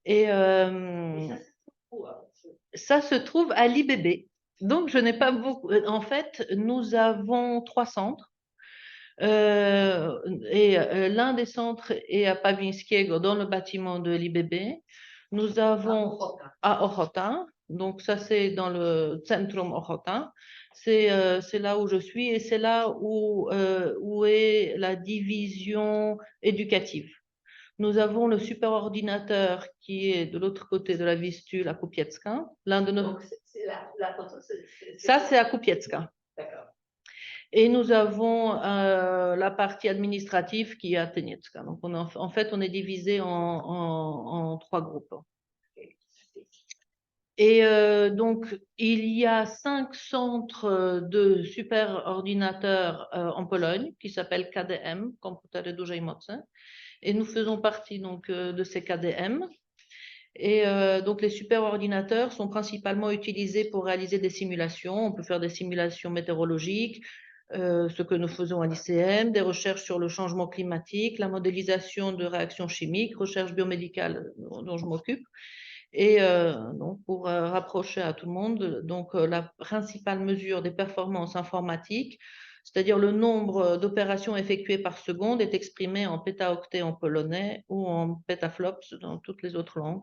Et ça se trouve à l'IBB. Donc, je n'ai pas beaucoup. En fait, nous avons 3 centres. Et l'un des centres est à Pavinskiego, dans le bâtiment de l'IBB. Nous avons à Ochota. Donc, ça, c'est dans le Centrum Ochota. C'est là où je suis et c'est là où est la division éducative. Nous avons le superordinateur qui est de l'autre côté de la Vistule à Kupiecka. L'un de nos... Donc, ça, c'est à Kupiecka. D'accord. Et nous avons la partie administrative qui est à Teniecka. Donc, en fait, on est divisé en 3 groupes. Et donc, il y a 5 centres de superordinateurs en Pologne qui s'appellent KDM, Komputery Dużej Mocy. Et nous faisons partie donc de ces KDM. Et donc les superordinateurs sont principalement utilisés pour réaliser des simulations. On peut faire des simulations météorologiques, ce que nous faisons à l'ICM, des recherches sur le changement climatique, la modélisation de réactions chimiques, recherche biomédicale dont je m'occupe. Et donc pour rapprocher à tout le monde, donc la principale mesure des performances informatiques, c'est-à-dire le nombre d'opérations effectuées par seconde, est exprimé en pétaoctets en polonais ou en pétaflops dans toutes les autres langues,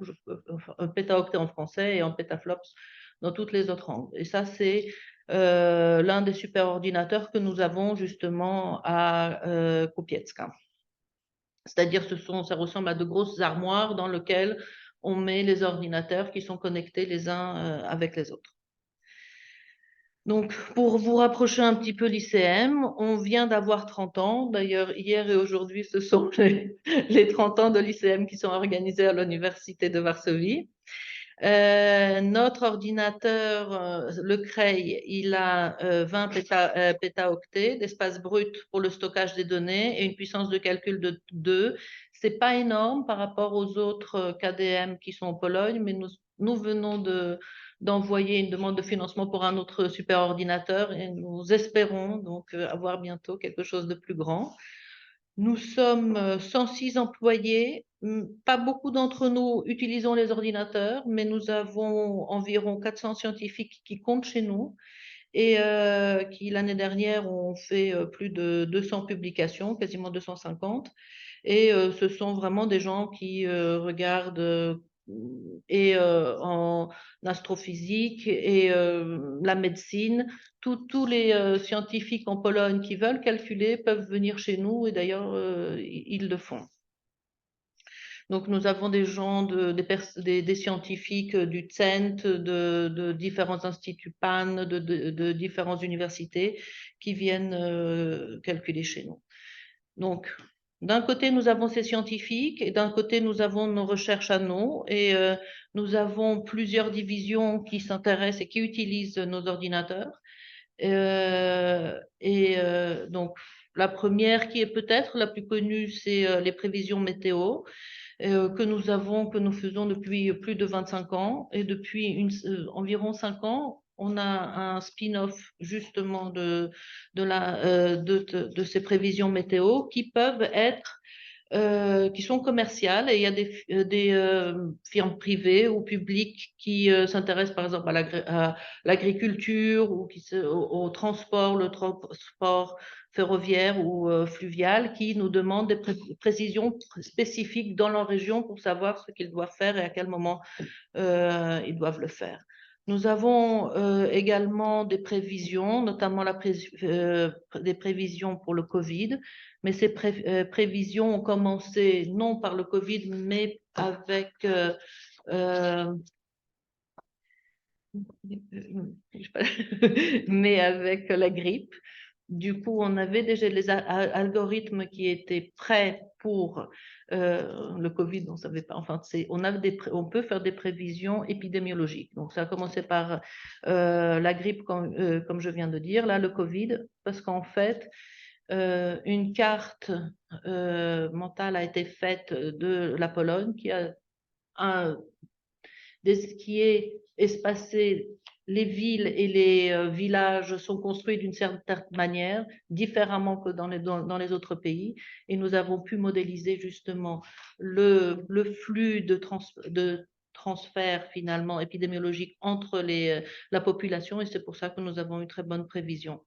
pétaoctets en français et en pétaflops dans toutes les autres langues. Et ça, c'est l'un des superordinateurs que nous avons justement à Kupiecka. C'est-à-dire, ça ressemble à de grosses armoires dans lesquelles on met les ordinateurs qui sont connectés les uns avec les autres. Donc, pour vous rapprocher un petit peu l'ICM, on vient d'avoir 30 ans. D'ailleurs, hier et aujourd'hui, ce sont les 30 ans de l'ICM qui sont organisés à l'Université de Varsovie. Notre ordinateur, le Cray, il a 20 pétaoctets d'espace brut pour le stockage des données et une puissance de calcul de 2. C'est pas énorme par rapport aux autres KDM qui sont en Pologne, mais nous venons d'envoyer une demande de financement pour un autre superordinateur et nous espérons donc avoir bientôt quelque chose de plus grand. Nous sommes 106 employés. Pas beaucoup d'entre nous utilisons les ordinateurs, mais nous avons environ 400 scientifiques qui comptent chez nous et qui, l'année dernière, ont fait plus de 200 publications, quasiment 250. Et ce sont vraiment des gens qui regardent et en astrophysique et la médecine. Tous les scientifiques en Pologne qui veulent calculer peuvent venir chez nous et d'ailleurs, ils le font. Donc, nous avons des gens, des scientifiques du CENT, de différents instituts PAN, de différentes universités qui viennent calculer chez nous. Donc, d'un côté, nous avons ces scientifiques et d'un côté, nous avons nos recherches à nous et nous avons plusieurs divisions qui s'intéressent et qui utilisent nos ordinateurs. Donc, la première qui est peut-être la plus connue, c'est les prévisions météo que nous faisons depuis plus de 25 ans. Et depuis environ 5 ans, on a un spin-off justement de ces prévisions météo qui peuvent être qui sont commerciales et il y a des firmes privées ou publiques qui s'intéressent par exemple à l'agriculture ou au transport, le transport ferroviaire ou fluvial qui nous demandent des précisions spécifiques dans leur région pour savoir ce qu'ils doivent faire et à quel moment ils doivent le faire. Nous avons également des prévisions, notamment des prévisions pour le Covid, mais ces prévisions ont commencé non par le Covid, mais avec mais avec la grippe. Du coup, on avait déjà les algorithmes qui étaient prêts pour le Covid, on savait pas. Enfin, on peut faire des prévisions épidémiologiques. Donc, ça a commencé par la grippe, comme je viens de dire, là, le Covid, parce qu'en fait, une carte mentale a été faite de la Pologne qui est espacée les villes et les villages sont construits d'une certaine manière, différemment que dans les autres pays, et nous avons pu modéliser justement le flux de transfert finalement épidémiologique entre la population, et c'est pour ça que nous avons une très bonne prévision,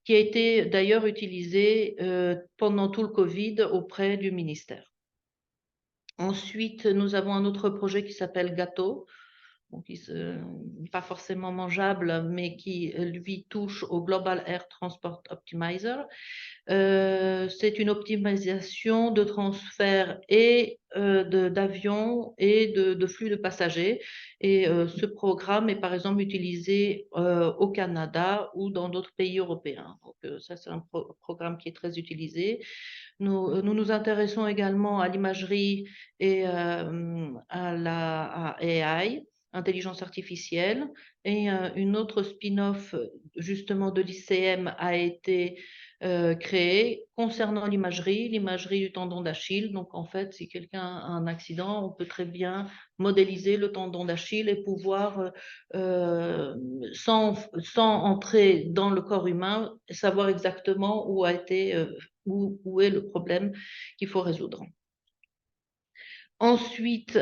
qui a été d'ailleurs utilisée pendant tout le Covid auprès du ministère. Ensuite, nous avons un autre projet qui s'appelle Gâteau, donc pas forcément mangeable, mais qui lui touche au Global Air Transport Optimizer. C'est une optimisation de transfert et d'avions et de flux de passagers. Et ce programme est par exemple utilisé au Canada ou dans d'autres pays européens. Donc, ça, c'est un programme qui est très utilisé. Nous nous intéressons également à l'imagerie et à AI, intelligence artificielle. Et une autre spin-off justement de l'ICM a été créée concernant l'imagerie du tendon d'Achille. Donc en fait, si quelqu'un a un accident, on peut très bien modéliser le tendon d'Achille et pouvoir, sans entrer dans le corps humain, savoir exactement où a été où est le problème qu'il faut résoudre. Ensuite,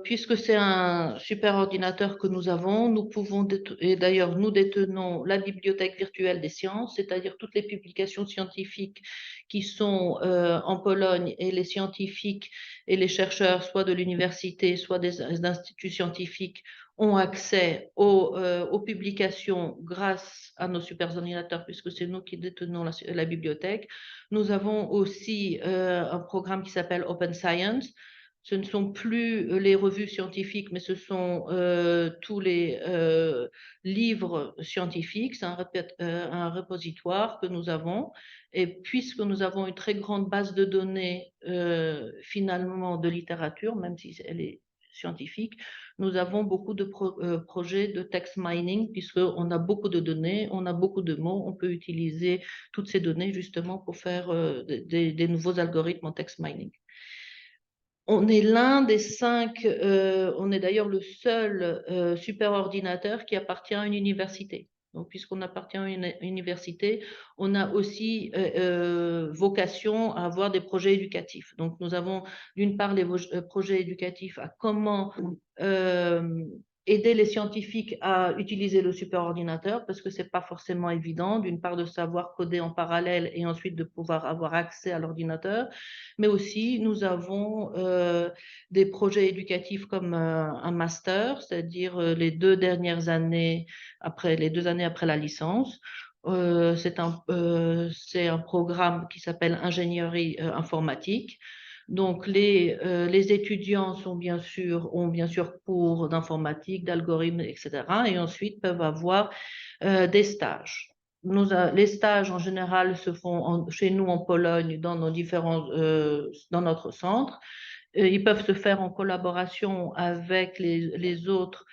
puisque c'est un super ordinateur que nous avons, nous pouvons, et d'ailleurs nous détenons la bibliothèque virtuelle des sciences, c'est-à-dire toutes les publications scientifiques qui sont en Pologne, et les scientifiques et les chercheurs, soit de l'université, soit des instituts scientifiques, ont accès aux publications grâce à nos super ordinateurs, puisque c'est nous qui détenons la bibliothèque. Nous avons aussi un programme qui s'appelle Open Science. Ce ne sont plus les revues scientifiques, mais ce sont tous les livres scientifiques. C'est un repositoire que nous avons. Et puisque nous avons une très grande base de données finalement de littérature, même si elle est scientifique, nous avons beaucoup de projets de text mining, puisqu'on a beaucoup de données, on a beaucoup de mots, on peut utiliser toutes ces données justement pour faire des nouveaux algorithmes en text mining. On est l'un des 5, on est d'ailleurs le seul superordinateur qui appartient à une université. Donc, puisqu'on appartient à une université, on a aussi vocation à avoir des projets éducatifs. Donc, nous avons d'une part les projets éducatifs à comment aider les scientifiques à utiliser le superordinateur, parce que ce n'est pas forcément évident, d'une part de savoir coder en parallèle et ensuite de pouvoir avoir accès à l'ordinateur, mais aussi nous avons des projets éducatifs comme un master, c'est-à-dire les 2 années après la licence. C'est un programme qui s'appelle ingénierie informatique. Donc, les étudiants ont bien sûr cours d'informatique, d'algorithmes, etc. Et ensuite peuvent avoir des stages. Les stages en général se font chez nous en Pologne dans dans notre centre. Ils peuvent se faire en collaboration avec les autres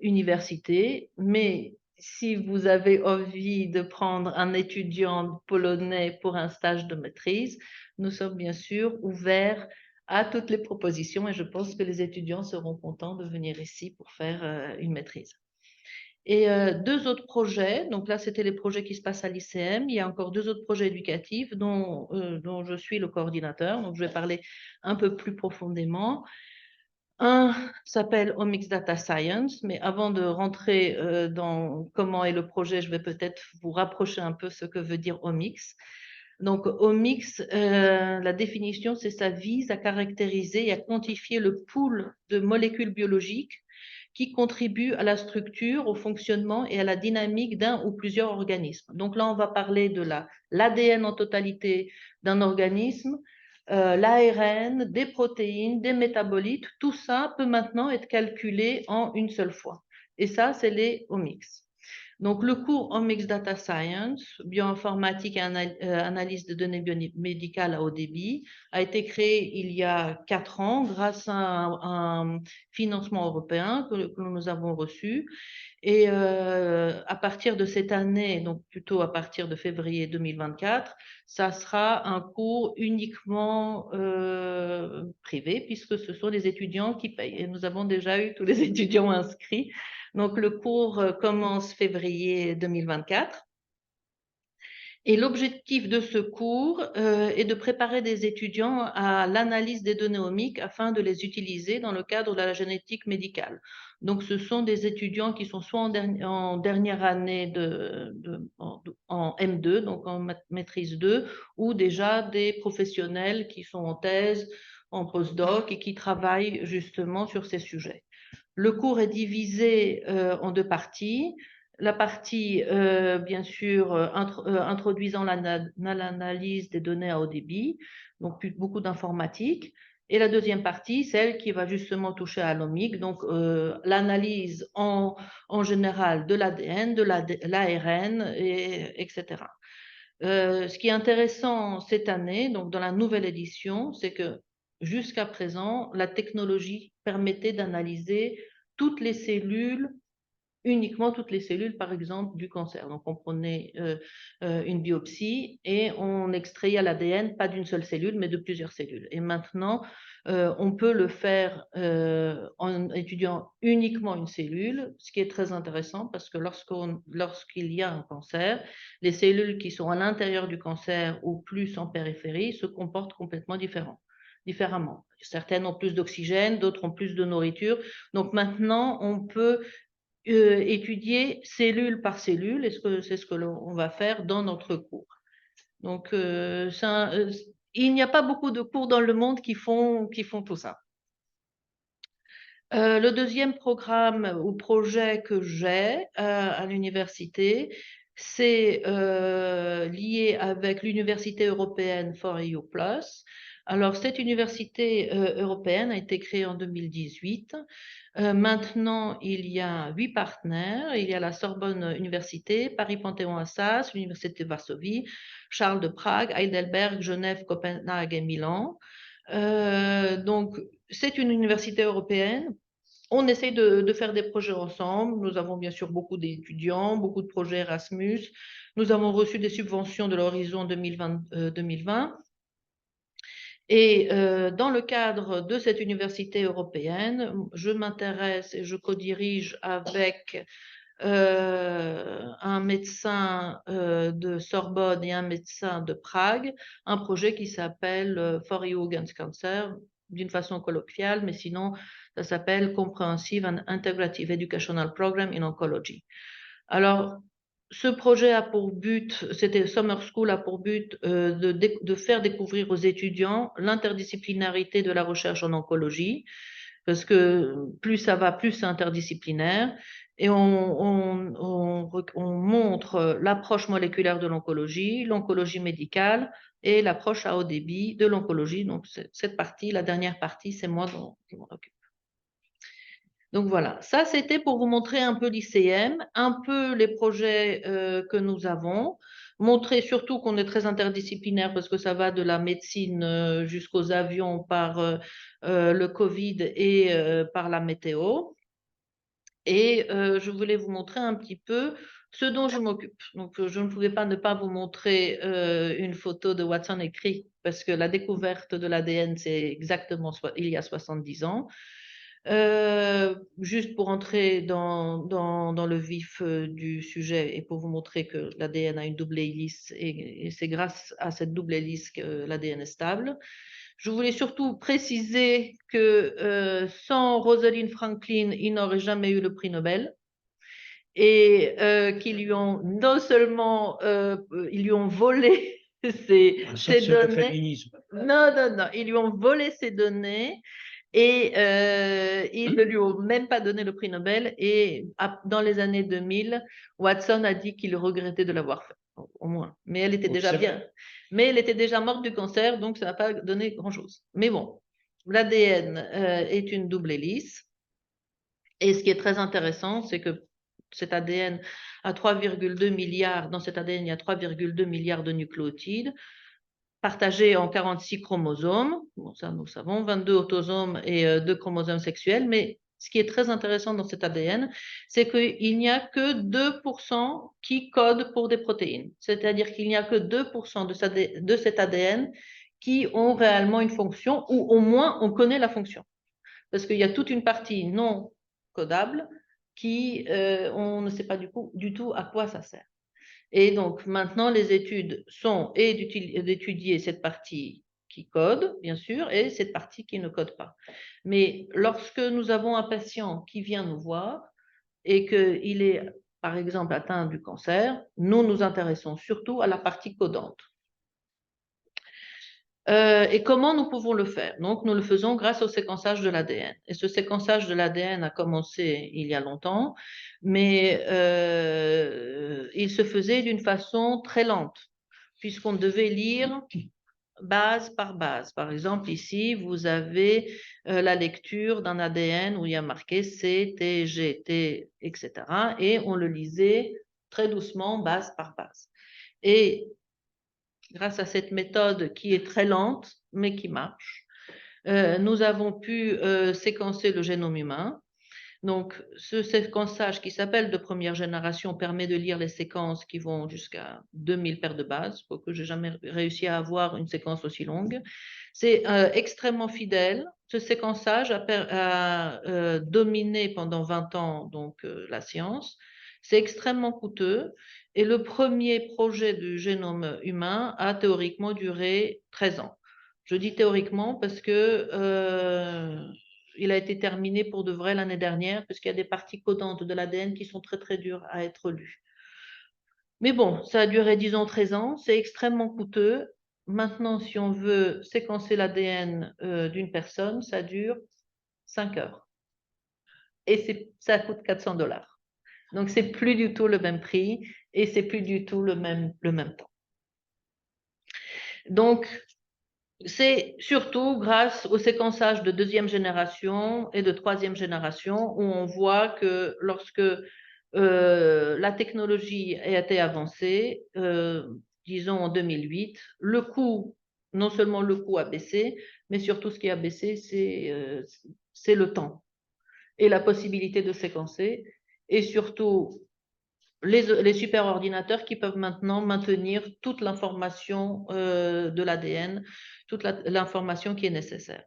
universités, mais si vous avez envie de prendre un étudiant polonais pour un stage de maîtrise, nous sommes bien sûr ouverts à toutes les propositions, et je pense que les étudiants seront contents de venir ici pour faire une maîtrise. Et 2 autres projets, donc là c'était les projets qui se passent à l'ICM, il y a encore 2 autres projets éducatifs dont je suis le coordinateur, donc je vais parler un peu plus profondément. Un s'appelle Omics Data Science, mais avant de rentrer dans comment est le projet, je vais peut-être vous rapprocher un peu ce que veut dire Omics. Donc Omics, la définition, c'est ça vise à caractériser et à quantifier le pool de molécules biologiques qui contribuent à la structure, au fonctionnement et à la dynamique d'un ou plusieurs organismes. Donc là, on va parler de l'ADN en totalité d'un organisme, l'ARN, des protéines, des métabolites. Tout ça peut maintenant être calculé en une seule fois. Et ça, c'est les omics. Donc, le cours Omics Data Science, bioinformatique et analyse de données biomédicales à haut débit, a été créé il y a 4 ans grâce à un financement européen que nous avons reçu. Et à partir de cette année, donc plutôt à partir de février 2024, ça sera un cours uniquement privé, puisque ce sont les étudiants qui payent. Et nous avons déjà eu tous les étudiants inscrits. Donc, le cours commence février 2024. Et l'objectif de ce cours est de préparer des étudiants à l'analyse des données omiques afin de les utiliser dans le cadre de la génétique médicale. Donc, ce sont des étudiants qui sont soit en dernière année en M2, donc en maîtrise 2, ou déjà des professionnels qui sont en thèse, en postdoc et qui travaillent justement sur ces sujets. Le cours est divisé en deux parties. La partie, bien sûr, introduisant l'analyse des données à haut débit, donc beaucoup d'informatique. Et la deuxième partie, celle qui va justement toucher à l'omique, donc l'analyse en général de l'ADN, de l'ARN, etc. Ce qui est intéressant cette année, donc dans la nouvelle édition, c'est que jusqu'à présent, la technologie permettait d'analyser toutes les cellules, uniquement toutes les cellules, par exemple, du cancer. Donc, on prenait une biopsie et on extrayait l'ADN, pas d'une seule cellule, mais de plusieurs cellules. Et maintenant, on peut le faire en étudiant uniquement une cellule, ce qui est très intéressant parce que lorsqu'il y a un cancer, les cellules qui sont à l'intérieur du cancer ou plus en périphérie se comportent complètement différemment. Certaines ont plus d'oxygène, d'autres ont plus de nourriture. Donc maintenant, on peut étudier cellule par cellule, et c'est ce que l'on va faire dans notre cours. Donc, il n'y a pas beaucoup de cours dans le monde qui font tout ça. Le deuxième programme ou projet que j'ai à l'université, c'est lié avec l'Université européenne for EU+. Alors, cette université européenne a été créée en 2018. Maintenant, il y a 8 partenaires. Il y a la Sorbonne Université, Paris-Panthéon-Assas, l'Université de Varsovie, Charles de Prague, Heidelberg, Genève, Copenhague et Milan. Donc, c'est une université européenne. On essaie de faire des projets ensemble. Nous avons bien sûr beaucoup d'étudiants, beaucoup de projets Erasmus. Nous avons reçu des subventions de l'Horizon 2020. Et dans le cadre de cette université européenne, je m'intéresse et je co-dirige avec un médecin de Sorbonne et un médecin de Prague, un projet qui s'appelle For EU Against Cancer, d'une façon colloquiale, mais sinon, ça s'appelle Comprehensive and Integrative Educational Program in Oncology. Alors, ce projet a pour but, c'était Summer School, a pour but de faire découvrir aux étudiants l'interdisciplinarité de la recherche en oncologie, parce que plus ça va, plus c'est interdisciplinaire. Et on montre l'approche moléculaire de l'oncologie médicale et l'approche à haut débit de l'oncologie. Donc, cette partie, la dernière partie, c'est moi qui m'en occupe. Donc voilà, ça c'était pour vous montrer un peu l'ICM, un peu les projets que nous avons, montrer surtout qu'on est très interdisciplinaire parce que ça va de la médecine jusqu'aux avions par le Covid et par la météo. Et je voulais vous montrer un petit peu ce dont je m'occupe. Donc je ne pouvais pas ne pas vous montrer une photo de Watson et Crick parce que la découverte de l'ADN c'est exactement il y a 70 ans. Juste pour entrer dans le vif du sujet et pour vous montrer que l'ADN a une double hélice et c'est grâce à cette double hélice que l'ADN est stable. Je voulais surtout préciser que sans Rosalind Franklin, il n'aurait jamais eu le prix Nobel et qu'ils lui ont non seulement ils lui ont volé ses données. Non, ils lui ont volé ses données et ils ne lui ont même pas donné le prix Nobel. Et dans les années 2000, Watson a dit qu'il regrettait de l'avoir fait, au moins. Mais elle était déjà bien. Mais elle était déjà morte du cancer, donc ça n'a pas donné grand-chose. Mais bon, l'ADN est une double hélice. Et ce qui est très intéressant, c'est que cet ADN a 3,2 milliards, dans cet ADN, il y a 3,2 milliards de nucléotides partagés en 46 chromosomes, bon, ça nous savons, 22 autosomes et 2 chromosomes sexuels, mais ce qui est très intéressant dans cet ADN, c'est qu'il n'y a que 2% qui codent pour des protéines. C'est-à-dire qu'il n'y a que 2% de cet ADN qui ont réellement une fonction, ou au moins on connaît la fonction. Parce qu'il y a toute une partie non codable on ne sait pas du tout à quoi ça sert. Et donc maintenant, les études sont d'étudier cette partie qui code, bien sûr, et cette partie qui ne code pas. Mais lorsque nous avons un patient qui vient nous voir et qu'il est, par exemple, atteint du cancer, nous nous intéressons surtout à la partie codante. Et comment nous pouvons le faire? Donc, nous le faisons grâce au séquençage de l'ADN. Et ce séquençage de l'ADN a commencé il y a longtemps, mais il se faisait d'une façon très lente, puisqu'on devait lire base par base. Par exemple, ici, vous avez la lecture d'un ADN où il y a marqué C, T, G, T, etc. Et on le lisait très doucement, base par base. Et grâce à cette méthode qui est très lente, mais qui marche, nous avons pu séquencer le génome humain. Donc, ce séquençage qui s'appelle de première génération permet de lire les séquences qui vont jusqu'à 2000 paires de bases, pour que je n'ai jamais réussi à avoir une séquence aussi longue. C'est extrêmement fidèle. Ce séquençage a dominé pendant 20 ans donc, la science. C'est extrêmement coûteux. Et le premier projet du génome humain a théoriquement duré 13 ans. Je dis théoriquement parce que il a été terminé pour de vrai l'année dernière, parce qu'il y a des parties codantes de l'ADN qui sont très très dures à être lues. Mais bon, ça a duré 10 ans, 13 ans, c'est extrêmement coûteux. Maintenant, si on veut séquencer l'ADN d'une personne, ça dure 5 heures. Et ça coûte 400 $. Donc, c'est plus du tout le même prix et c'est plus du tout le même temps. Donc, c'est surtout grâce au séquençage de deuxième génération et de troisième génération où on voit que lorsque la technologie a été avancée, disons en 2008, le coût, non seulement le coût a baissé, mais surtout ce qui a baissé, c'est le temps et la possibilité de séquencer, et surtout les superordinateurs qui peuvent maintenant maintenir toute l'information de l'ADN, toute l'information qui est nécessaire.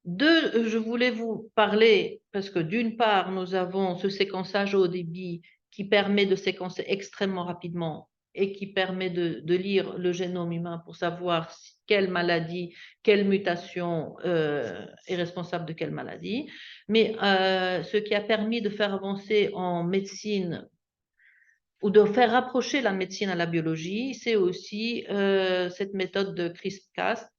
Je voulais vous parler, parce que d'une part, nous avons ce séquençage au haut débit qui permet de séquencer extrêmement rapidement et qui permet de lire le génome humain pour savoir quelle maladie, quelle mutation est responsable de quelle maladie. Mais ce qui a permis de faire avancer en médecine ou de faire rapprocher la médecine à la biologie, c'est aussi cette méthode de CRISPR-Cas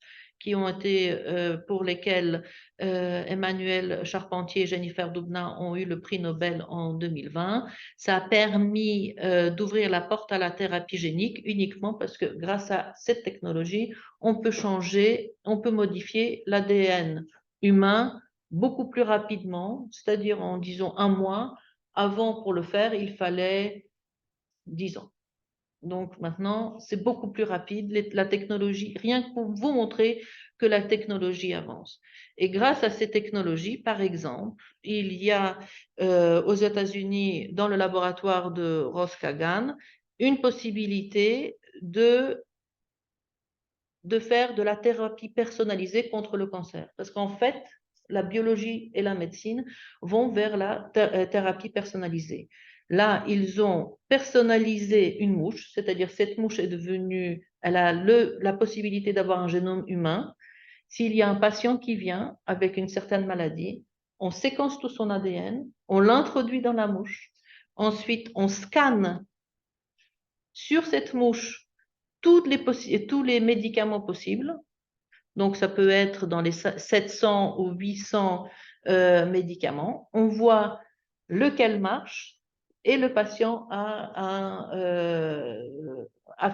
pour lesquelles Emmanuel Charpentier et Jennifer Doudna ont eu le prix Nobel en 2020. Ça a permis d'ouvrir la porte à la thérapie génique uniquement parce que grâce à cette technologie, on peut modifier l'ADN humain beaucoup plus rapidement, c'est-à-dire en disons 1 mois. Avant, pour le faire, il fallait 10 ans. Donc maintenant, c'est beaucoup plus rapide, la technologie, rien que pour vous montrer que la technologie avance. Et grâce à ces technologies, par exemple, il y a aux États-Unis, dans le laboratoire de Ross Kagan, une possibilité de faire de la thérapie personnalisée contre le cancer. Parce qu'en fait, la biologie et la médecine vont vers la thérapie personnalisée. Là, ils ont personnalisé une mouche, c'est-à-dire cette mouche est devenue, elle a la possibilité d'avoir un génome humain. S'il y a un patient qui vient avec une certaine maladie, on séquence tout son ADN, on l'introduit dans la mouche. Ensuite, on scanne sur cette mouche tous les médicaments possibles. Donc, ça peut être dans les 700 ou 800 médicaments. On voit lequel marche et le patient a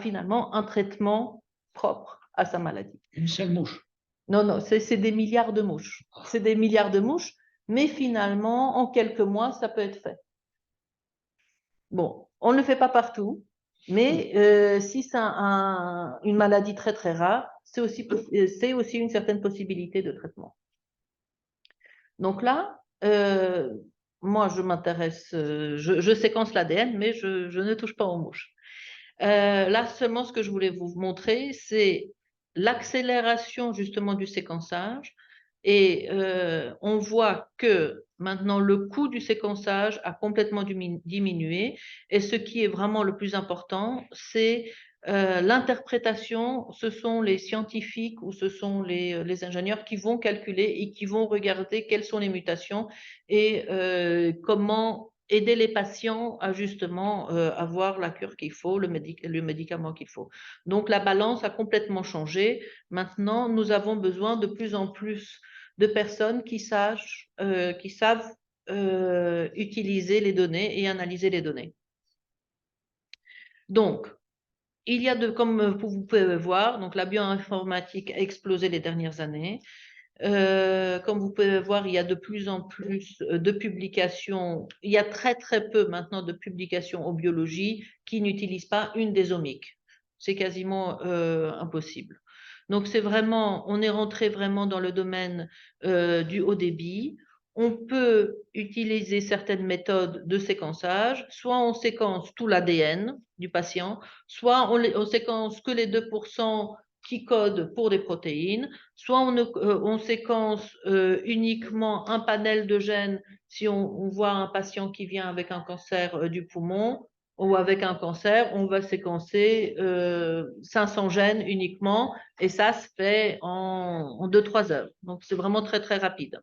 finalement un traitement propre à sa maladie. Une seule mouche? Non, non, c'est des milliards de mouches. C'est des milliards de mouches, mais finalement, en quelques mois, ça peut être fait. Bon, on ne le fait pas partout, mais si c'est une maladie très très rare, c'est aussi une certaine possibilité de traitement. Donc là, moi je m'intéresse, je séquence l'ADN, mais je ne touche pas aux mouches. Là seulement ce que je voulais vous montrer, c'est l'accélération justement du séquençage Et on voit que maintenant le coût du séquençage a complètement diminué. Et ce qui est vraiment le plus important, c'est l'interprétation. Ce sont les scientifiques ou ce sont les ingénieurs qui vont calculer et qui vont regarder quelles sont les mutations et comment aider les patients à justement avoir la cure qu'il faut, le médicament qu'il faut. Donc la balance a complètement changé. Maintenant, nous avons besoin de plus en plus de personnes qui savent utiliser les données et analyser les données. Donc, il y a comme vous pouvez voir, donc la bioinformatique a explosé les dernières années. Comme vous pouvez voir, il y a de plus en plus de publications. Il y a très très peu maintenant de publications en biologie qui n'utilisent pas une des omiques. C'est quasiment impossible. Donc c'est vraiment, on est rentré vraiment dans le domaine du haut débit. On peut utiliser certaines méthodes de séquençage, soit on séquence tout l'ADN du patient, soit on séquence que les 2% qui codent pour des protéines, soit on séquence uniquement un panel de gènes si on voit un patient qui vient avec un cancer du poumon ou avec un cancer, on va séquencer 500 gènes uniquement et ça se fait en 2-3 heures. Donc c'est vraiment très très rapide.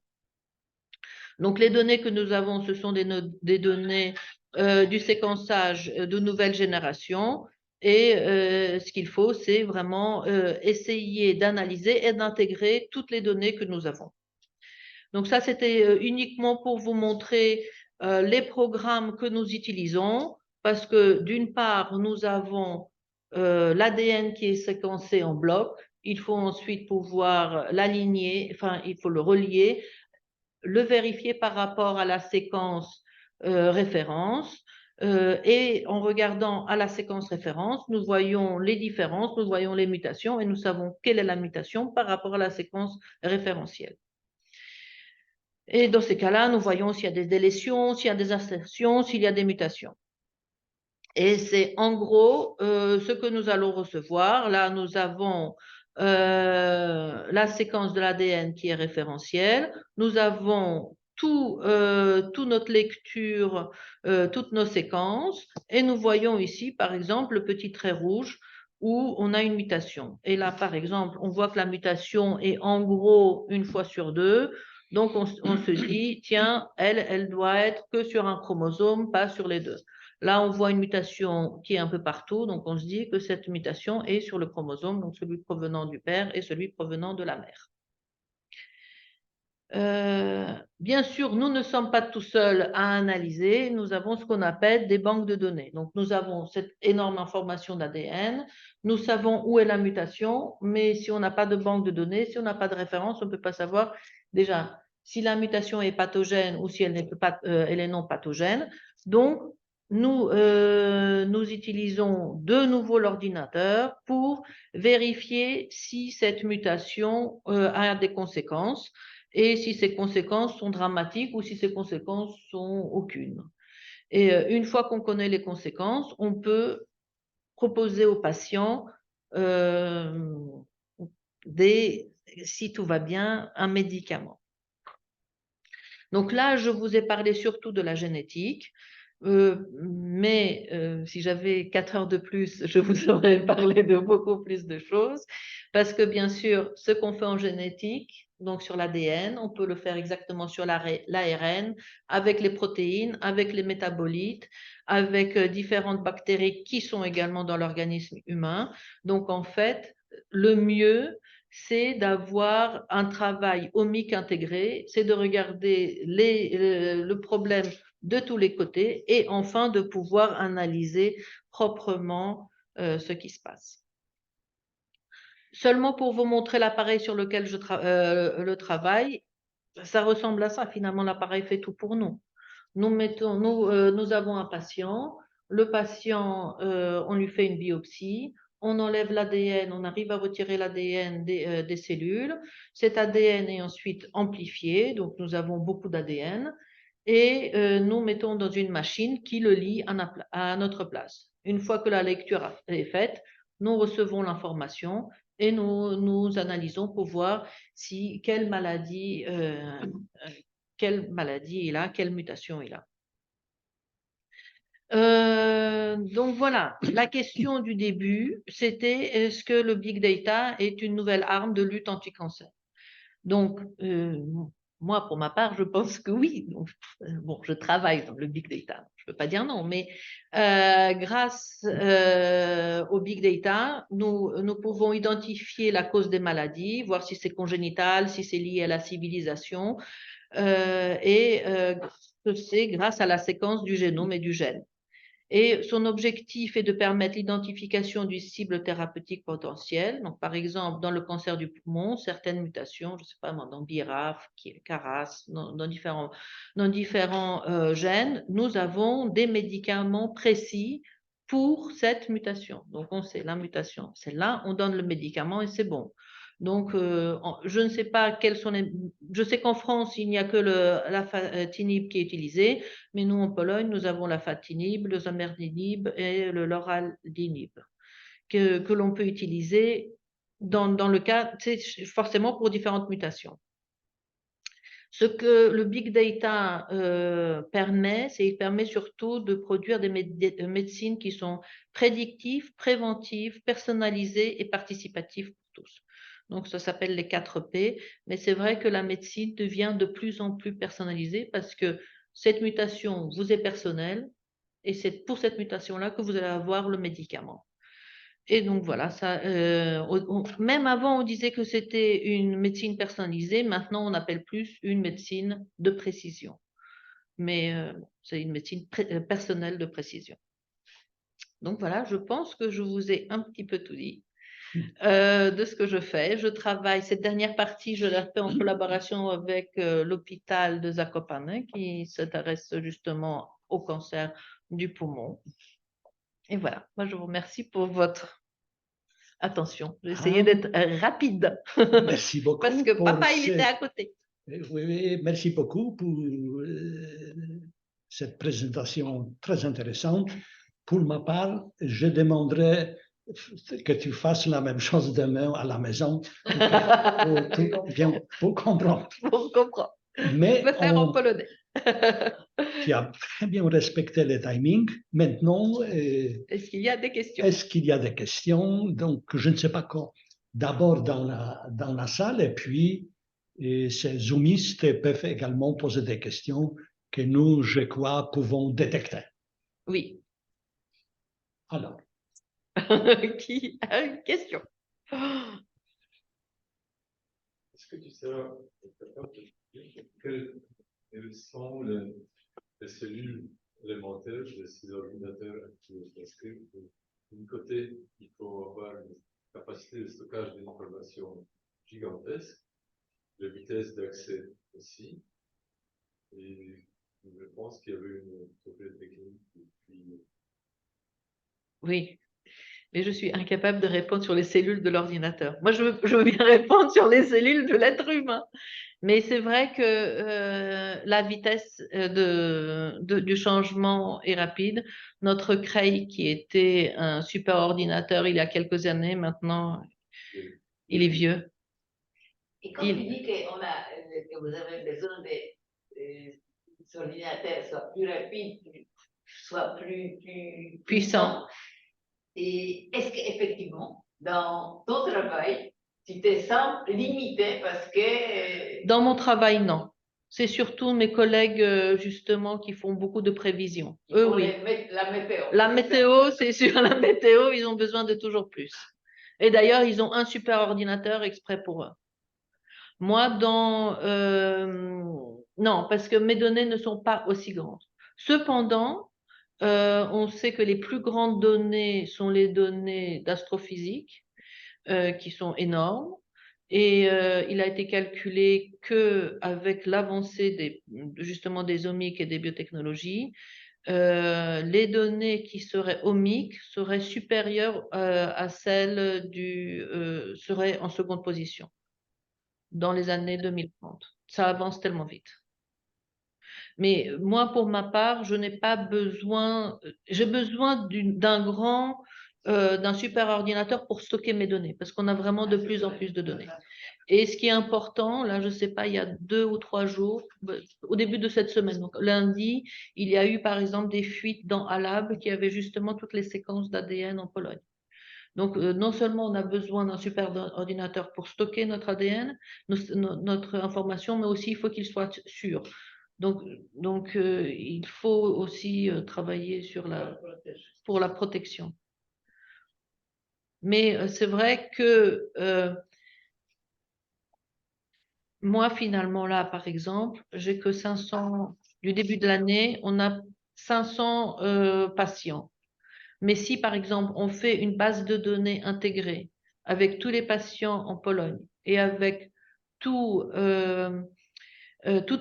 Donc les données que nous avons, ce sont des données du séquençage de nouvelle génération. Et ce qu'il faut, c'est vraiment essayer d'analyser et d'intégrer toutes les données que nous avons. Donc ça, c'était uniquement pour vous montrer les programmes que nous utilisons, parce que d'une part, nous avons l'ADN qui est séquencé en bloc. Il faut ensuite pouvoir l'aligner, enfin, il faut le relier, le vérifier par rapport à la séquence référence. Et en regardant à la séquence référence, nous voyons les différences, nous voyons les mutations et nous savons quelle est la mutation par rapport à la séquence référentielle. Et dans ces cas-là, nous voyons s'il y a des délétions, s'il y a des insertions, s'il y a des mutations. Et c'est en gros ce que nous allons recevoir. Là, nous avons la séquence de l'ADN qui est référentielle. Nous avons toute notre lecture, toutes nos séquences. Et nous voyons ici, par exemple, le petit trait rouge où on a une mutation. Et là, par exemple, on voit que la mutation est en gros une fois sur deux. Donc, on se dit, tiens, elle doit être que sur un chromosome, pas sur les deux. Là, on voit une mutation qui est un peu partout, donc on se dit que cette mutation est sur le chromosome, donc celui provenant du père et celui provenant de la mère. Bien sûr, nous ne sommes pas tout seuls à analyser, nous avons ce qu'on appelle des banques de données. Donc, nous avons cette énorme information d'ADN, nous savons où est la mutation, mais si on n'a pas de banque de données, si on n'a pas de référence, on ne peut pas savoir déjà si la mutation est pathogène ou si elle est non pathogène. Donc, nous utilisons de nouveau l'ordinateur pour vérifier si cette mutation a des conséquences et si ces conséquences sont dramatiques ou si ces conséquences sont aucunes. Et une fois qu'on connaît les conséquences, on peut proposer aux patients, si tout va bien, un médicament. Donc là, je vous ai parlé surtout de la génétique, mais si j'avais 4 heures de plus, je vous aurais parlé de beaucoup plus de choses, parce que bien sûr, ce qu'on fait en génétique, donc sur l'ADN, on peut le faire exactement sur l'ARN, avec les protéines, avec les métabolites, avec différentes bactéries qui sont également dans l'organisme humain. Donc en fait, le mieux, c'est d'avoir un travail omique intégré, c'est de regarder le problème de tous les côtés et enfin de pouvoir analyser proprement ce qui se passe. Seulement pour vous montrer l'appareil sur lequel je travaille, ça ressemble à ça. Finalement, l'appareil fait tout pour nous. Nous avons un patient. Le patient, on lui fait une biopsie. On enlève l'ADN, on arrive à retirer l'ADN des cellules. Cet ADN est ensuite amplifié, donc nous avons beaucoup d'ADN. Et nous mettons dans une machine qui le lit à notre place. Une fois que la lecture est faite, nous recevons l'information et nous analysons pour voir quelle maladie il a, quelle mutation il a. Donc voilà, la question du début, c'était est-ce que le big data est une nouvelle arme de lutte anti-cancer? Donc, moi, pour ma part, je pense que oui. Donc, bon, je travaille dans le big data, je ne peux pas dire non, mais grâce au big data, nous pouvons identifier la cause des maladies, voir si c'est congénital, si c'est lié à la civilisation, et c'est grâce à la séquence du génome et du gène. Et son objectif est de permettre l'identification d'une cible thérapeutique potentielle. Donc, par exemple, dans le cancer du poumon, certaines mutations, je ne sais pas moi, dans BRAF, CARAS, dans différents gènes, nous avons des médicaments précis pour cette mutation. Donc, on sait la mutation, c'est là, on donne le médicament et c'est bon. Donc, je ne sais pas quels sont les... Je sais qu'en France, il n'y a que la fatinib qui est utilisée, mais nous, en Pologne, nous avons la fatinib, le zamerdinib et le loraldinib que l'on peut utiliser dans le cas, forcément pour différentes mutations. Ce que le big data permet, c'est qu'il permet surtout de produire des médecines qui sont prédictives, préventives, personnalisées et participatives pour tous. Donc, ça s'appelle les 4 P, mais c'est vrai que la médecine devient de plus en plus personnalisée parce que cette mutation vous est personnelle et c'est pour cette mutation-là que vous allez avoir le médicament. Et donc voilà, ça, même avant, on disait que c'était une médecine personnalisée. Maintenant, on appelle plus une médecine de précision. Mais c'est une médecine personnelle de précision. Donc voilà, je pense que je vous ai un petit peu tout dit de ce que je fais. Je travaille, cette dernière partie, je la fais en collaboration avec l'hôpital de Zakopane qui s'intéresse justement au cancer du poumon. Et voilà, moi je vous remercie pour votre attention, j'ai essayé d'être rapide. Merci beaucoup. Parce que papa, il était à côté. Oui, merci beaucoup pour cette présentation très intéressante. Pour ma part, je demanderai que tu fasses la même chose demain à la maison pour comprendre. Pour comprendre. Mais je peux faire en polonais. Tu as très bien respecté le timing. Maintenant, est-ce qu'il y a des questions? Est-ce qu'il y a des questions? Donc, je ne sais pas quoi. D'abord dans la salle, et puis ces zoomistes peuvent également poser des questions que nous, je crois, pouvons détecter. Oui. Alors. Qui a une question? Est-ce que tu seras capable de dire quelles sont les cellules élémentaires de ces ordinateurs actuels? Parce que d'un côté, il faut avoir une capacité de stockage d'informations gigantesque, de vitesse d'accès aussi, et je pense qu'il y avait une nouvelle technique. Oui, mais je suis incapable de répondre sur les cellules de l'ordinateur. Moi, je veux bien répondre sur les cellules de l'être humain. Mais c'est vrai que la vitesse du changement est rapide. Notre Cray, qui était un super ordinateur il y a quelques années, maintenant, il est vieux. Et quand tu dis que vous avez besoin des ordinateurs soient plus rapides, soient plus puissants, et est-ce qu'effectivement, dans ton travail, tu te sens limité parce que... Dans mon travail, non. C'est surtout mes collègues, justement, qui font beaucoup de prévisions. Eux, oui. La météo. La météo, c'est sûr, la météo, ils ont besoin de toujours plus. Et d'ailleurs, ils ont un super ordinateur exprès pour eux. Moi, non, parce que mes données ne sont pas aussi grandes. Cependant, on sait que les plus grandes données sont les données d'astrophysique, qui sont énormes. Et il a été calculé qu'avec l'avancée justement des omics et des biotechnologies, les données qui seraient omiques seraient supérieures à celles seraient en seconde position dans les années 2030. Ça avance tellement vite. Mais moi, pour ma part, je n'ai pas besoin, j'ai besoin d'un grand d'un superordinateur pour stocker mes données, parce qu'on a vraiment de plus en plus de données. Et ce qui est important, là, je ne sais pas, il y a 2 ou 3 jours, au début de cette semaine, donc lundi, il y a eu par exemple des fuites dans Alab qui avaient justement toutes les séquences d'ADN en Pologne. Donc, non seulement on a besoin d'un superordinateur pour stocker notre ADN, notre information, mais aussi il faut qu'il soit sûr. Donc il faut aussi travailler pour la protection. Mais c'est vrai que moi, finalement, là, par exemple, j'ai que 500, du début de l'année, on a 500 patients. Mais si, par exemple, on fait une base de données intégrée avec tous les patients en Pologne et avec toute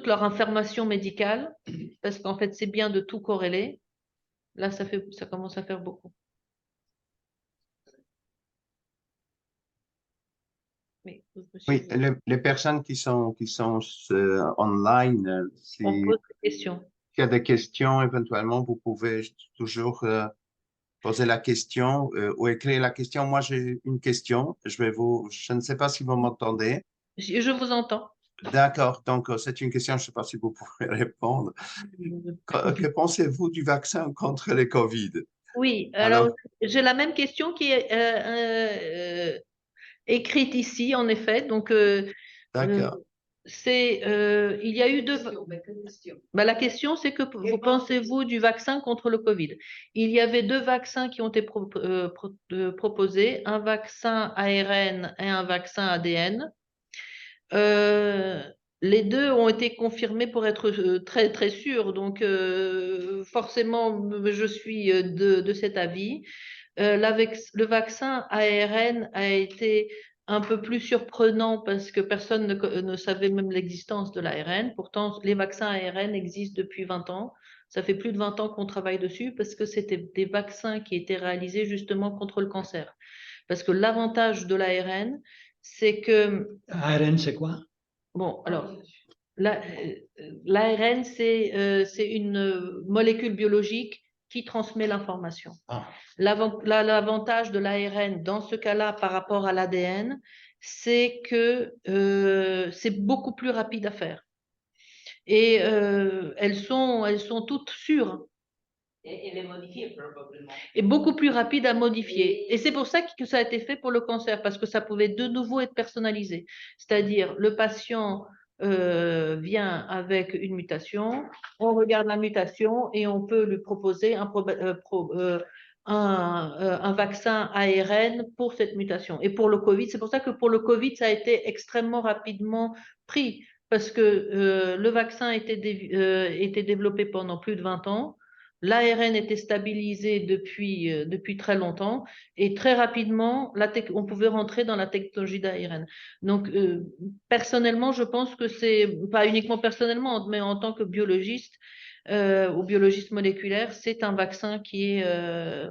leur information médicale, parce qu'en fait, c'est bien de tout corréler, là, ça commence à faire beaucoup. Oui, Oui, les personnes qui sont online, on pose des questions. s'il y a des questions, éventuellement, vous pouvez toujours poser la question ou écrire la question. Moi, j'ai une question. Je ne sais pas si vous m'entendez. Je vous entends. D'accord. Donc, c'est une question, je ne sais pas si vous pouvez répondre. Que pensez-vous du vaccin contre le Covid? Oui, alors j'ai la même question qui est écrite ici, en effet. Donc, d'accord. il y a eu deux. La question, c'est que vous pensez-vous du vaccin contre le Covid? Il y avait 2 vaccins qui ont été proposés, un vaccin ARN et un vaccin ADN. Les 2 ont été confirmés pour être très très sûrs, donc forcément je suis de cet avis. Le vaccin ARN a été un peu plus surprenant parce que personne ne savait même l'existence de l'ARN. Pourtant, les vaccins ARN existent depuis 20 ans. Ça fait plus de 20 ans qu'on travaille dessus parce que c'était des vaccins qui étaient réalisés justement contre le cancer. Parce que l'avantage de l'ARN, c'est que... ARN, c'est quoi? Bon, alors, l'ARN, c'est une molécule biologique qui transmet l'information. Ah. L'avantage de l'ARN dans ce cas-là par rapport à l'ADN, c'est que c'est beaucoup plus rapide à faire. Et elles sont toutes sûres. Et les modifier probablement. Et beaucoup plus rapide à modifier. Et c'est pour ça que ça a été fait pour le cancer, parce que ça pouvait de nouveau être personnalisé. C'est-à-dire, le patient vient avec une mutation, on regarde la mutation et on peut lui proposer un vaccin ARN pour cette mutation. Et pour le Covid, c'est pour ça que pour le Covid, ça a été extrêmement rapidement pris, parce que le vaccin a été développé pendant plus de 20 ans. L'ARN était stabilisé depuis très longtemps et très rapidement, on pouvait rentrer dans la technologie d'ARN. Donc, personnellement, je pense que c'est, pas uniquement personnellement, mais en tant que biologiste ou biologiste moléculaire, c'est un vaccin qui est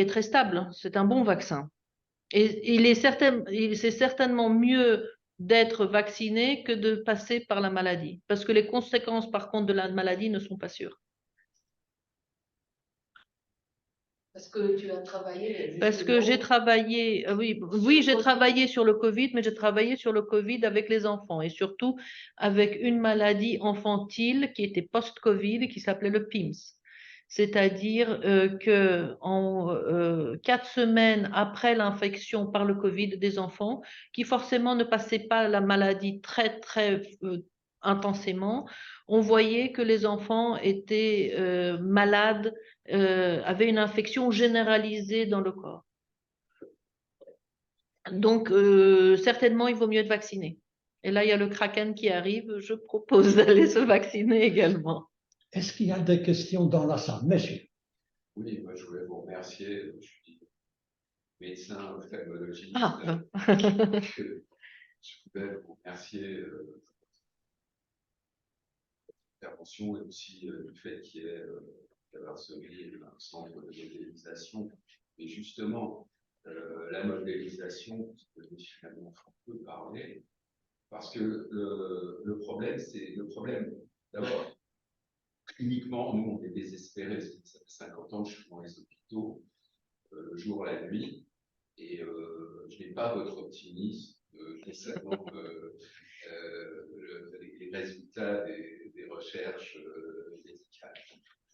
très stable. C'est un bon vaccin. Et c'est certainement mieux d'être vacciné que de passer par la maladie. Parce que les conséquences, par contre, de la maladie ne sont pas sûres. Parce que tu as travaillé. Parce que j'ai travaillé, oui, j'ai travaillé sur le Covid, mais j'ai travaillé sur le Covid avec les enfants et surtout avec une maladie infantile qui était post-Covid qui s'appelait le PIMS. C'est-à-dire que 4 semaines après l'infection par le Covid des enfants, qui forcément ne passaient pas la maladie très, très intensément, on voyait que les enfants étaient malades, avaient une infection généralisée dans le corps. Donc, certainement, il vaut mieux être vacciné. Et là, il y a le Kraken qui arrive. Je propose d'aller se vacciner également. Est-ce qu'il y a des questions dans la salle, monsieur? Oui, moi je voulais vous remercier. Je suis médecin ophtalmologiste. Ah. Je voulais vous remercier de votre intervention et aussi du fait qu'il y ait à Varsovie un centre de modélisation. Et justement, la modélisation, finalement, on peut parler, parce que le problème, d'abord, uniquement, nous, on est désespérés, parce que ça fait 50 ans que je suis dans les hôpitaux, le jour, la nuit, et je n'ai pas votre optimisme concernant les résultats des recherches médicales.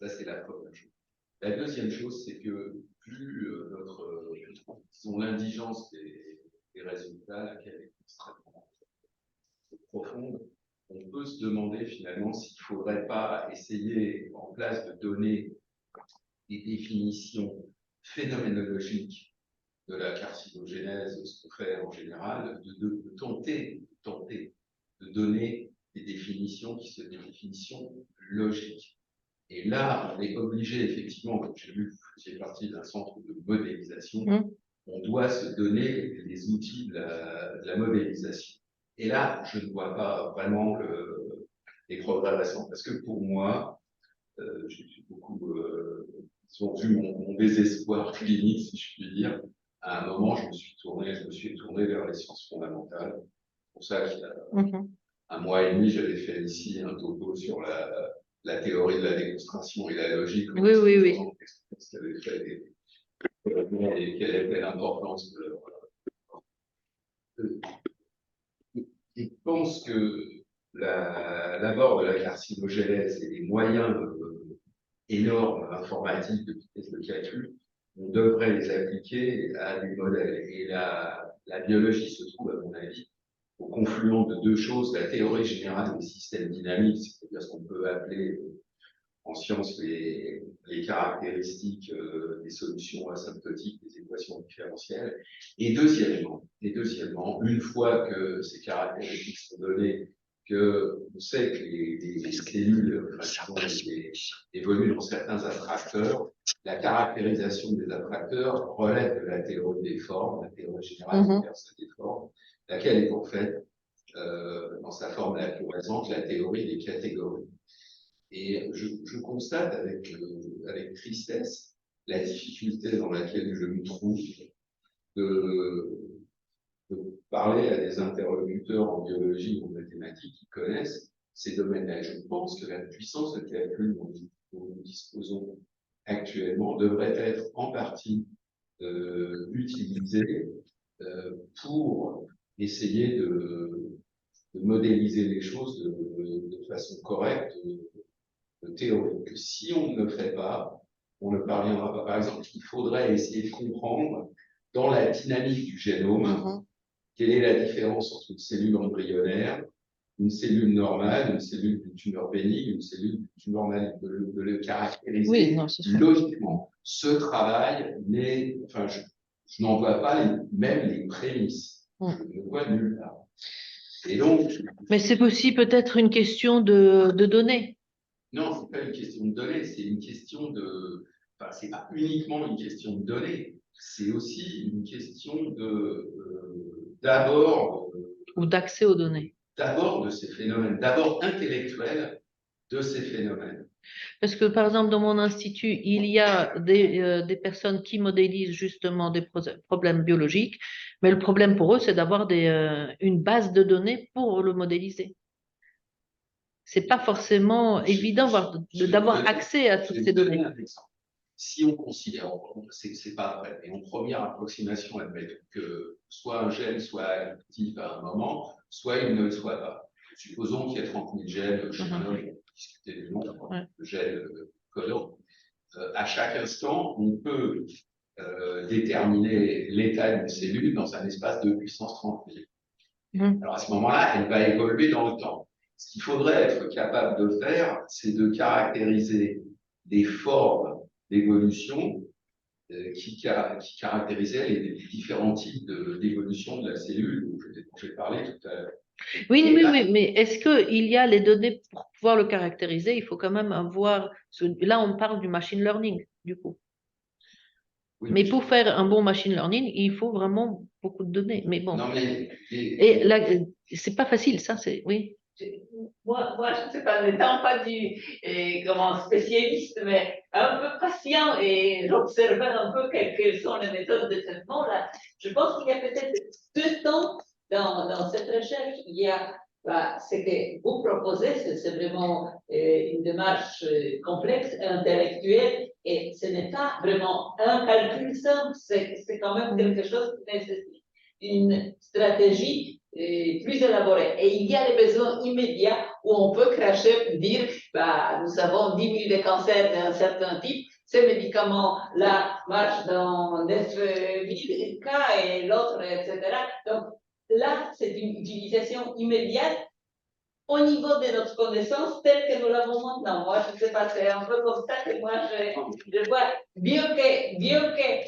Ça, c'est la première chose. La deuxième chose, c'est que plus disons, l'indigence des résultats, laquelle est extrêmement profonde, on peut se demander finalement s'il ne faudrait pas essayer en place de donner des définitions phénoménologiques de la carcinogénèse, ce qu'on fait en général, de tenter de donner des définitions qui sont des définitions logiques. Et là, on est obligé, effectivement, comme j'ai vu, vous faisiez partie d'un centre de modélisation, on doit se donner les outils de la modélisation. Et là, je ne vois pas vraiment les progrès récents, parce que pour moi, j'ai beaucoup vu mon désespoir clinique, si je puis dire. À un moment, je me suis tourné vers les sciences fondamentales. C'est pour ça qu'il y a un mois et demi, j'avais fait ici un topo sur la théorie de la démonstration et la logique. Oui. Ce qu'elle avait fait et quelle était l'importance de leur. Je pense que l'abord de la carcinogénèse et les moyens énormes informatiques de vitesse de calcul, on devrait les appliquer à des modèles. Et la biologie se trouve, à mon avis, au confluent de deux choses, la théorie générale des systèmes dynamiques, c'est-à-dire ce qu'on peut appeler en sciences les caractéristiques des solutions asymptotiques des équations différentielles. Et deuxièmement, une fois que ces caractéristiques sont données, qu'on sait que les cellules évoluent dans certains attracteurs, la caractérisation des attracteurs relève de la théorie des formes, la théorie générale universelle des formes, laquelle est en fait, dans sa forme la plus récente, la théorie des catégories. Et je constate avec tristesse la difficulté dans laquelle je me trouve de parler à des interlocuteurs en biologie ou en mathématiques qui connaissent ces domaines-là. Je pense que la puissance de calcul dont nous disposons actuellement devrait être en partie utilisée pour essayer de modéliser les choses de façon correcte, théorique. Que si on ne le fait pas, on ne parviendra pas. Par exemple, il faudrait essayer de comprendre dans la dynamique du génome quelle est la différence entre une cellule embryonnaire, une cellule normale, une cellule d'une tumeur bénigne, une cellule d'une tumeur maligne, de le caractériser logiquement. Ce travail je n'en vois pas même les prémices. Je ne vois nulle part. Et donc, mais c'est aussi peut-être une question de données. Non, ce n'est pas une question de données, c'est une question de. Enfin, c'est pas uniquement une question de données, c'est aussi une question d'abord. Ou d'accès aux données. D'abord de ces phénomènes, d'abord intellectuel de ces phénomènes. Parce que, par exemple, dans mon institut, il y a des personnes qui modélisent justement des problèmes biologiques, mais le problème pour eux, c'est d'avoir une base de données pour le modéliser. C'est pas forcément évident d'avoir accès à toutes ces données. Si on considère, c'est pas vrai, mais en première approximation, admettons que soit un gène soit actif à un moment, soit il ne le soit pas. Supposons qu'il y ait 30 000 gènes chez un homme, on peut discuter du nom, le gène codant. À chaque instant, on peut déterminer l'état d'une cellule dans un espace de puissance 30 000. Alors à ce moment-là, elle va évoluer dans le temps. Ce qu'il faudrait être capable de faire, c'est de caractériser des formes d'évolution qui caractérisaient les différents types d'évolution de la cellule dont j'ai parlé tout à l'heure. Oui, mais est-ce qu'il y a les données pour pouvoir le caractériser? Il faut quand même avoir. Là, on parle du machine learning, du coup. Oui, mais pour faire un bon machine learning, il faut vraiment beaucoup de données. Mais bon. Non, mais et là, c'est pas facile, ça, c'est. Oui. Moi, je ne sais pas, n'étant pas comme spécialiste, mais un peu patient et j'observe un peu quelles sont les méthodes de traitement là. Je pense qu'il y a peut-être deux temps dans cette recherche. Il y a ce que vous proposez, c'est vraiment une démarche complexe, intellectuelle, et ce n'est pas vraiment un calcul simple, c'est quand même quelque chose qui nécessite une stratégie plus élaborée. Et il y a les besoins immédiats où on peut cracher, dire, nous avons 10 000 de cancers d'un certain type, ce médicament-là marche dans 9 000 cas et l'autre, etc. Donc, là, c'est une utilisation immédiate au niveau de notre connaissance telle que nous l'avons maintenant. Moi, je ne sais pas, c'est un peu comme ça que moi, je vois, bien que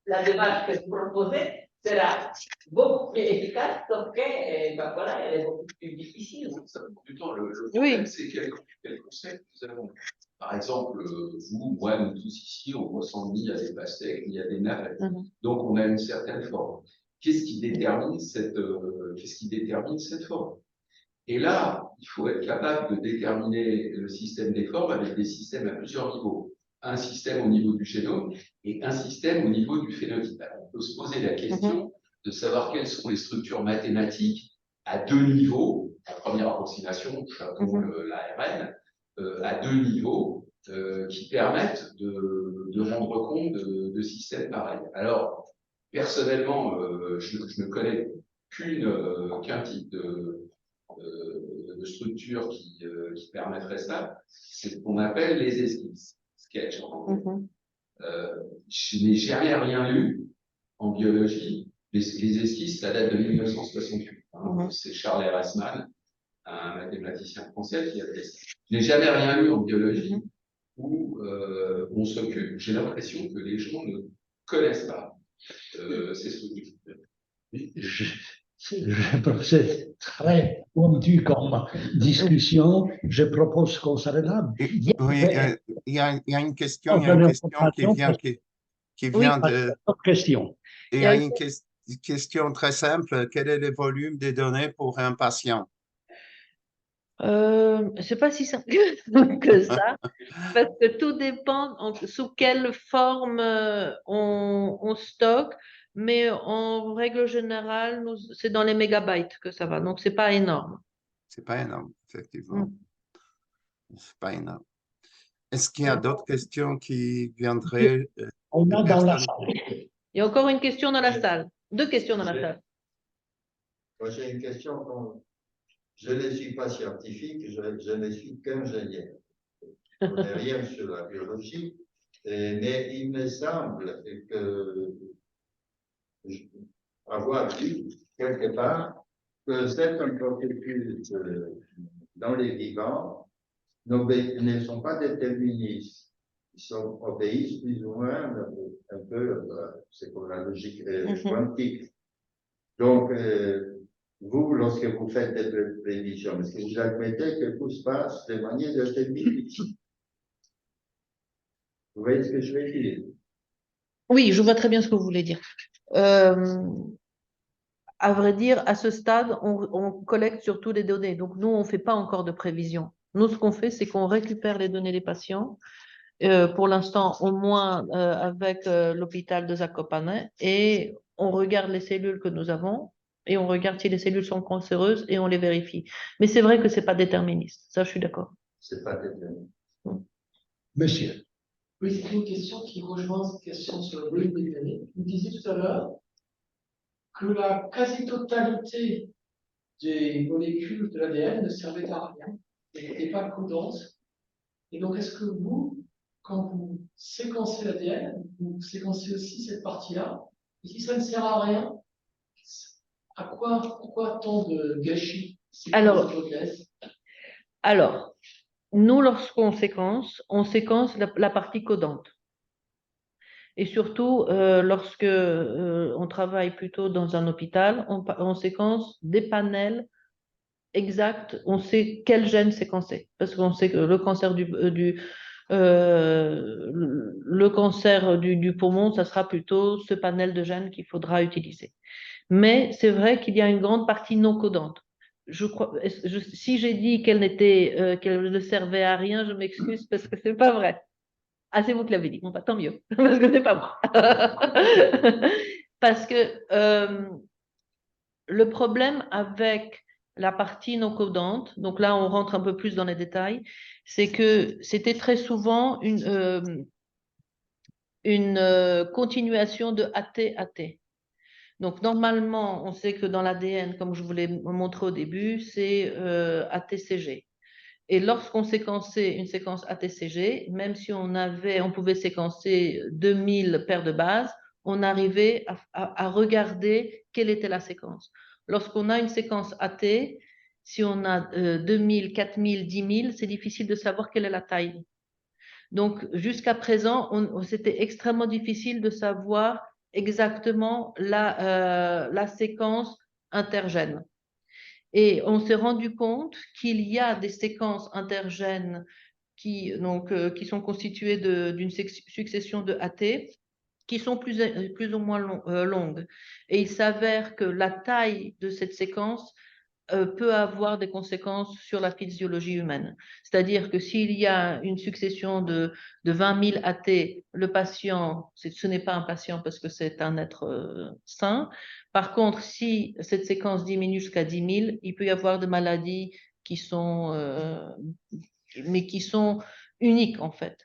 la démarche que vous proposez sera beaucoup plus efficace, sauf que, voilà, elle est beaucoup plus difficile. Du temps, le problème, c'est quel concept nous avons. Par exemple, vous, moi, nous tous ici, on ressent ni à des pastèques, ni à des navets. Donc, on a une certaine forme. Qu'est-ce qui détermine cette forme? Et là, il faut être capable de déterminer le système des formes avec des systèmes à plusieurs niveaux. Un système au niveau du génome et un système au niveau du phénotype. Alors, on peut se poser la question de savoir quelles sont les structures mathématiques à deux niveaux. La première approximation, chapeau l'ARN, à deux niveaux qui permettent de rendre compte de systèmes pareils. Alors, personnellement, je ne connais qu'un type de structure qui permettrait ça, c'est ce qu'on appelle les esquisses, sketch en anglais. Je n'ai jamais rien lu en biologie. Les esquisses, ça date de 1968. C'est Charles Erasmus, un mathématicien français qui a fait ça. Je n'ai jamais rien lu en biologie où on s'occupe. J'ai l'impression que les gens ne connaissent pas ces structures. C'est très pointu comme discussion. Je propose qu'on s'arrête là. Oui, il y a une question qui vient de... question. Il y a une question très simple. Quel est le volume des données pour un patient? C'est pas si simple que ça, parce que tout dépend sous quelle forme on stocke, mais en règle générale, c'est dans les mégabytes que ça va, donc c'est pas énorme. C'est pas énorme, effectivement. C'est pas énorme. Est-ce qu'il y a d'autres questions qui viendraient? On a dans la salle. Il y a encore une question dans la salle. Deux questions dans la salle. Moi, j'ai une question. Je ne suis pas scientifique, je ne suis qu'ingénieur. Je ne connais rien sur la biologie, mais il me semble que avoir vu quelque part que certains processus dans les vivants ne sont pas déterministes. Ils obéissent plus ou moins un peu, c'est comme la logique quantique. Donc, vous, lorsque vous faites des prévisions, est-ce que vous admettez que tout se passe de manière déterministe? Vous voyez ce que je veux dire? Oui, je vois très bien ce que vous voulez dire. À vrai dire, à ce stade, on collecte surtout des données. Donc, nous, on ne fait pas encore de prévision. Nous, ce qu'on fait, c'est qu'on récupère les données des patients, pour l'instant, au moins avec l'hôpital de Zakopane, et on regarde les cellules que nous avons, et on regarde si les cellules sont cancéreuses, et on les vérifie. Mais c'est vrai que ce n'est pas déterministe. Ça, je suis d'accord. C'est pas déterministe. Monsieur. Oui, c'est une question qui rejoint cette question sur le volume des données. Vous disiez tout à l'heure que la quasi-totalité des molécules de l'ADN ne servaient à rien, n'étaient pas codantes. Et donc, est-ce que vous, quand vous séquencez l'ADN, vous séquencez aussi cette partie-là? Et si ça ne sert à rien, pourquoi tant de gâchis? Alors, nous, lorsqu'on séquence, on séquence la partie codante. Et surtout, lorsque on travaille plutôt dans un hôpital, on séquence des panels exacts, on sait quel gène séquencer. Parce qu'on sait que le cancer le cancer du poumon, ça sera plutôt ce panel de gènes qu'il faudra utiliser. Mais c'est vrai qu'il y a une grande partie non codante. Si j'ai dit qu'elle ne servait à rien, je m'excuse parce que c'est pas vrai. Ah, c'est vous qui l'avez dit. Bon, bah, tant mieux, parce que c'est pas moi. Parce que le problème avec la partie non codante, donc là on rentre un peu plus dans les détails, c'est que c'était très souvent une continuation de AT-AT. Donc normalement, on sait que dans l'ADN, comme je vous l'ai montré au début, c'est ATCG. Et lorsqu'on séquençait une séquence ATCG, même si on pouvait séquencer 2000 paires de bases, on arrivait à regarder quelle était la séquence. Lorsqu'on a une séquence AT, si on a 2000, 4000, 10 000, c'est difficile de savoir quelle est la taille. Donc, jusqu'à présent, c'était extrêmement difficile de savoir exactement la séquence intergène. Et on s'est rendu compte qu'il y a des séquences intergènes qui sont constituées d'une succession de AT qui sont plus ou moins longues. Et il s'avère que la taille de cette séquence peut avoir des conséquences sur la physiologie humaine. C'est-à-dire que s'il y a une succession de 20 000 AT, le patient, ce n'est pas un patient parce que c'est un être sain. Par contre, si cette séquence diminue jusqu'à 10 000, il peut y avoir des maladies qui sont, mais qui sont uniques en fait.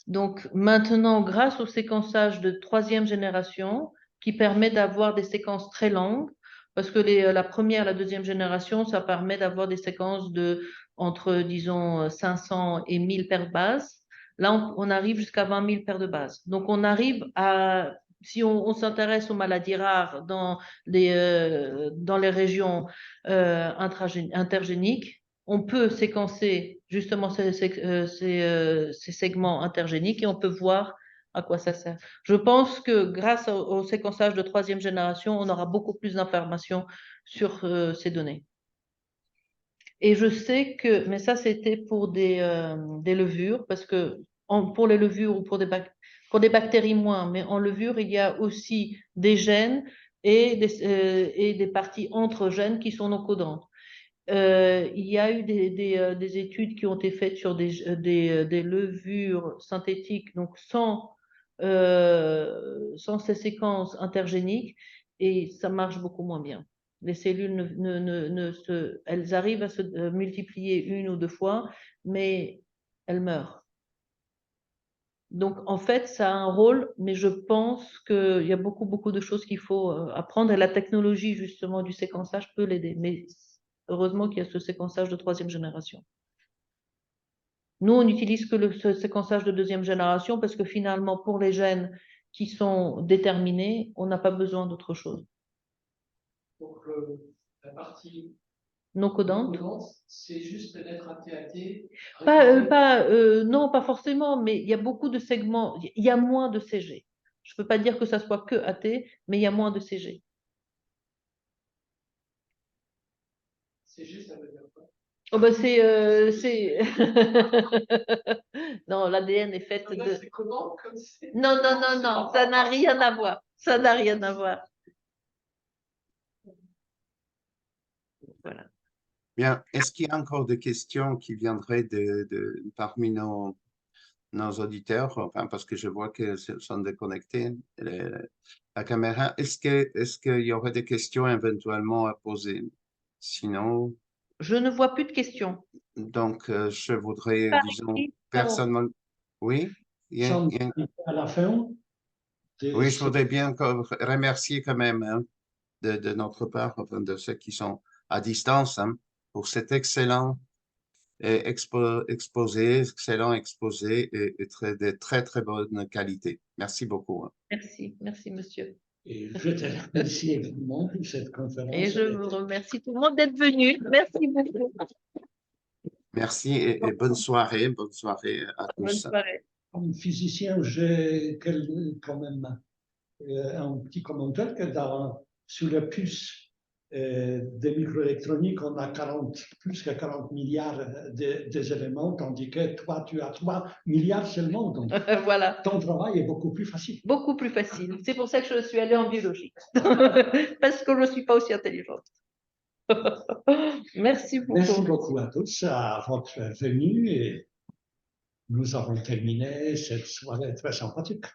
Donc maintenant, grâce au séquençage de 3e génération, qui permet d'avoir des séquences très longues, parce que la première, la 2e génération, ça permet d'avoir des séquences entre, disons, 500 et 1000 paires de bases. Là, on arrive jusqu'à 20 000 paires de bases. Donc, on arrive à, si on s'intéresse aux maladies rares dans les régions intergéniques, on peut séquencer justement ces segments intergéniques et on peut voir à quoi ça sert. Je pense que grâce au séquençage de 3e génération, on aura beaucoup plus d'informations sur ces données. Et je sais que, mais ça c'était pour des levures, parce que pour les levures ou pour des bactéries moins, mais en levure, il y a aussi des gènes et des parties entre gènes qui sont non codantes. Il y a eu des études qui ont été faites sur des levures synthétiques, donc sans ces séquences intergéniques, et ça marche beaucoup moins bien. Les cellules elles arrivent à se multiplier 1 ou 2 fois, mais elles meurent. Donc, en fait, ça a un rôle, mais je pense qu'il y a beaucoup de choses qu'il faut apprendre, et la technologie, justement, du séquençage peut l'aider. Mais heureusement qu'il y a ce séquençage de 3e génération. Nous, on n'utilise que ce séquençage de 2e génération parce que finalement, pour les gènes qui sont déterminés, on n'a pas besoin d'autre chose. Donc, la partie non codante, c'est juste les lettres AT-AT. non, pas forcément, mais il y a beaucoup de segments, il y a moins de CG. Je ne peux pas dire que ça soit que AT, mais il y a moins de CG. CG, ça veut dire quoi? Oh ben non, l'ADN est fait de... C'est comment comme Non, ça n'a rien à voir. Ça n'a rien à voir. Voilà. Bien, est-ce qu'il y a encore des questions qui viendraient parmi nos auditeurs, enfin, parce que je vois qu'ils sont déconnectés, la caméra. Est-ce qu'il y aurait des questions éventuellement à poser? Sinon, je ne vois plus de questions. Donc, je voudrais, disons, personnellement... Oui? À la fin. Oui, je voudrais bien remercier quand même hein, de notre part, enfin, de ceux qui sont à distance, hein, pour cet excellent exposé et de très, très bonne qualité. Merci beaucoup. Hein. Merci, monsieur. Et je te remercie évidemment pour cette conférence. Et je vous remercie tout le monde d'être venu. Merci beaucoup. Merci et bonne soirée à tous. Bonne soirée. Comme physicien, j'ai quand même un petit commentaire que sur la puce des microélectroniques, on a plus que 40 milliards d'éléments, tandis que toi, tu as 3 milliards seulement. Donc, voilà. Ton travail est beaucoup plus facile. Beaucoup plus facile. C'est pour ça que je suis allée en biologie. Parce que je ne suis pas aussi intelligente. Merci beaucoup. Merci beaucoup à tous, à votre venue. Et nous avons terminé cette soirée très sympathique.